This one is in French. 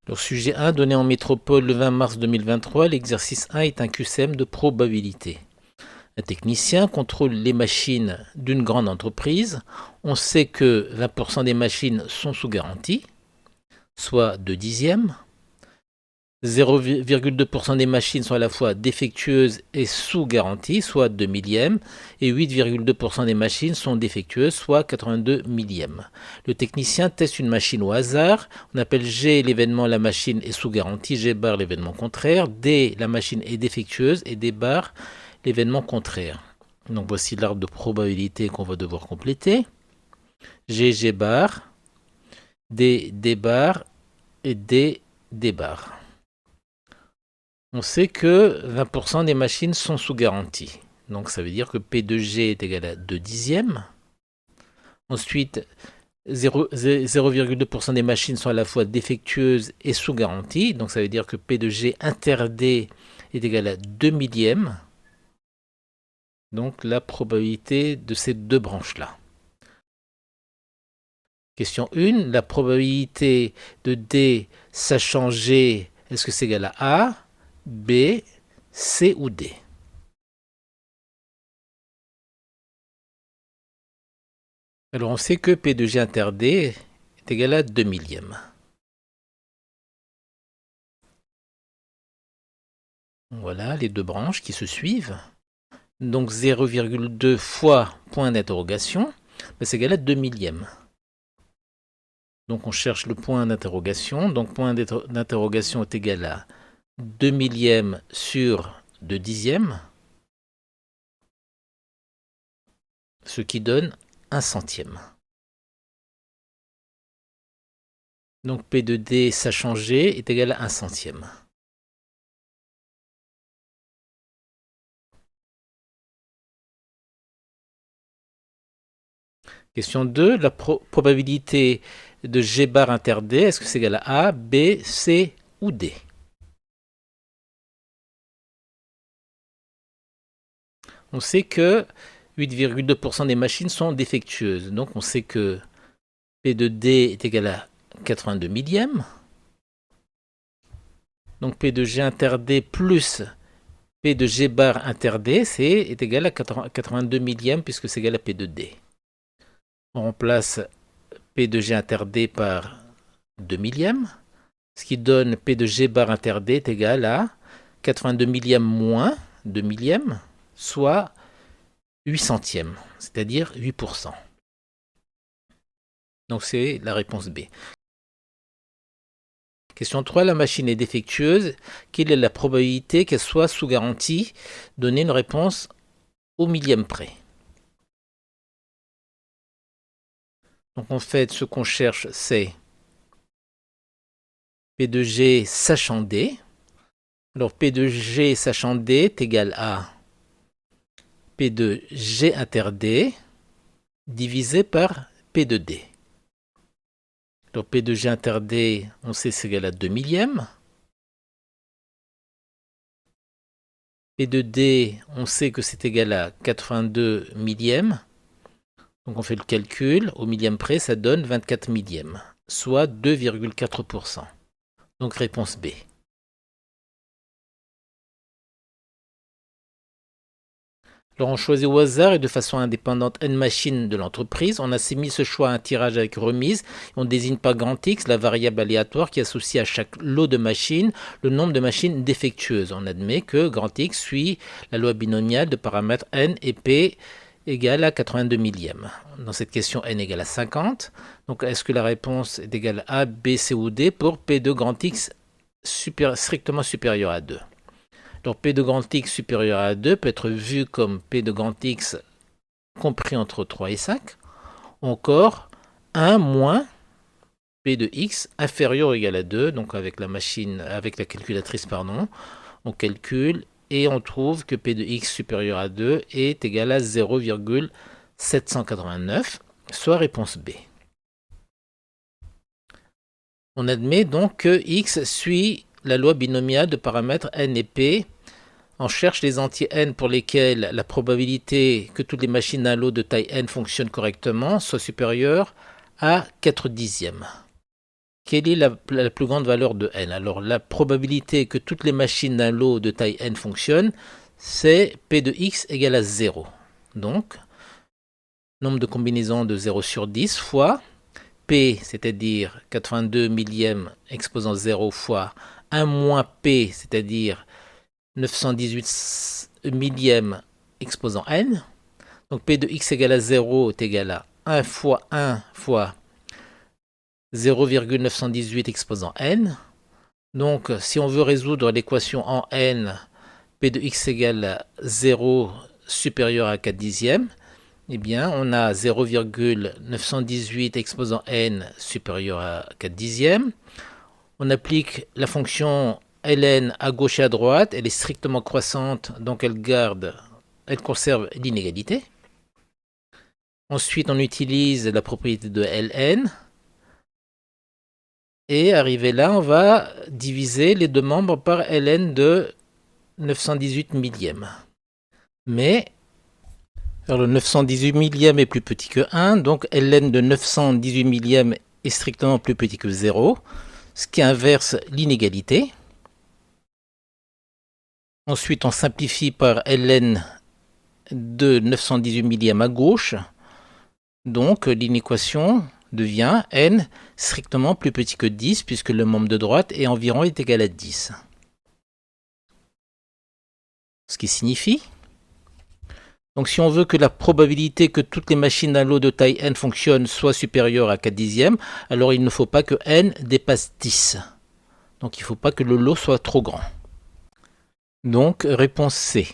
Alors, sujet 1, donné en métropole le 20 mars 2023, l'exercice 1 est un QCM de probabilité. Un technicien contrôle les machines d'une grande entreprise. On sait que 20% des machines sont sous garantie, soit 2 dixièmes. 0,2% des machines sont à la fois défectueuses et sous garantie, soit 2 millièmes, et 8,2% des machines sont défectueuses, soit 82 millièmes. Le technicien teste une machine au hasard. On appelle G l'événement, la machine est sous garantie, G bar l'événement contraire, D la machine est défectueuse et D bar l'événement contraire. Donc voici l'arbre de probabilité qu'on va devoir compléter. G, G bar, D, D bar et D, D bar. On sait que 20% des machines sont sous garantie. Donc ça veut dire que P de G est égal à 2 dixièmes. Ensuite, 0,2% des machines sont à la fois défectueuses et sous garantie. Donc ça veut dire que P de G inter D est égal à 2 millièmes. Donc la probabilité de ces deux branches-là. Question 1, la probabilité de D sachant G, est-ce que c'est égal à A, B, C ou D? Alors on sait que P de G inter D est égal à 2 millièmes. Voilà les deux branches qui se suivent. Donc 0,2 fois point d'interrogation, c'est égal à 2 millièmes. Donc on cherche le point d'interrogation. Donc point d'interrogation est égal à 2 millièmes sur 2 dixièmes, ce qui donne 1 centième. Donc P de D sachant G est égal à 1 centième. Question 2, la probabilité de G bar inter D, est-ce que c'est égal à A, B, C ou D? On sait que 8,2% des machines sont défectueuses. Donc on sait que P de D est égal à 82 millièmes. Donc P de G inter D plus P de G bar inter D est égal à 82 millièmes puisque c'est égal à P de D. On remplace P de G inter D par 2 millièmes, ce qui donne P de G bar inter D est égal à 82 millièmes moins 2 millièmes, soit 8 centièmes, c'est-à-dire 8%. Donc c'est la réponse B. Question 3, la machine est défectueuse. Quelle est la probabilité qu'elle soit sous garantie? Donnez une réponse au millième près. Donc en fait, ce qu'on cherche, c'est P de G sachant D. Alors P de G sachant D est égal à P de G inter D divisé par P de D. Alors P de G inter D, on sait c'est égal à 2 millièmes. P de D, on sait que c'est égal à 82 millièmes. Donc on fait le calcul, au millième près, ça donne 24 millièmes, soit 2,4%. Donc réponse B. Alors on choisit au hasard et de façon indépendante N machines de l'entreprise. On a soumis ce choix à un tirage avec remise. On désigne par grand X la variable aléatoire qui associe à chaque lot de machines le nombre de machines défectueuses. On admet que grand X suit la loi binomiale de paramètres N et P égale à 82 millièmes. Dans cette question, N égale à 50. Donc est-ce que la réponse est égale à A, B, C ou D pour P de grand X strictement supérieur à 2? Alors P de grand X supérieur à 2 peut être vu comme P de grand X compris entre 3 et 5, ou encore 1 moins P de X inférieur ou égal à 2, donc avec la calculatrice, on calcule et on trouve que P de X supérieur à 2 est égal à 0,789, soit réponse B. On admet donc que X suit la loi binomiale de paramètres N et P. On cherche les entiers N pour lesquels la probabilité que toutes les machines d'un lot de taille N fonctionnent correctement soit supérieure à 4 dixièmes. quelle est la plus grande valeur de n? Alors, la probabilité que toutes les machines d'un lot de taille n fonctionnent, c'est P de x égale à 0. Donc, nombre de combinaisons de 0 sur 10 fois P, c'est-à-dire 82 millièmes exposant 0 fois 1 moins P, c'est-à-dire 918 millièmes exposant n. Donc P de x égale à 0 est égal à 1 fois 1 fois 0,918 exposant n. Donc si on veut résoudre l'équation en n, P de x égale à 0 supérieur à 4 dixièmes, eh bien on a 0,918 exposant n supérieur à 4 dixièmes. On applique la fonction ln à gauche et à droite, elle est strictement croissante, donc elle conserve l'inégalité. Ensuite, on utilise la propriété de ln. Et arrivé là, on va diviser les deux membres par ln de 918 millièmes. Mais le 918 millième est plus petit que 1, donc ln de 918 millièmes est strictement plus petit que 0, ce qui inverse l'inégalité. Ensuite, on simplifie par ln de 918 millièmes à gauche. Donc, l'inéquation devient n strictement plus petit que 10, puisque le membre de droite est environ égal à 10. Ce qui signifie, donc si on veut que la probabilité que toutes les machines d'un lot de taille n fonctionnent soit supérieure à 4 dixièmes, alors il ne faut pas que n dépasse 10. Donc il ne faut pas que le lot soit trop grand. Donc réponse C.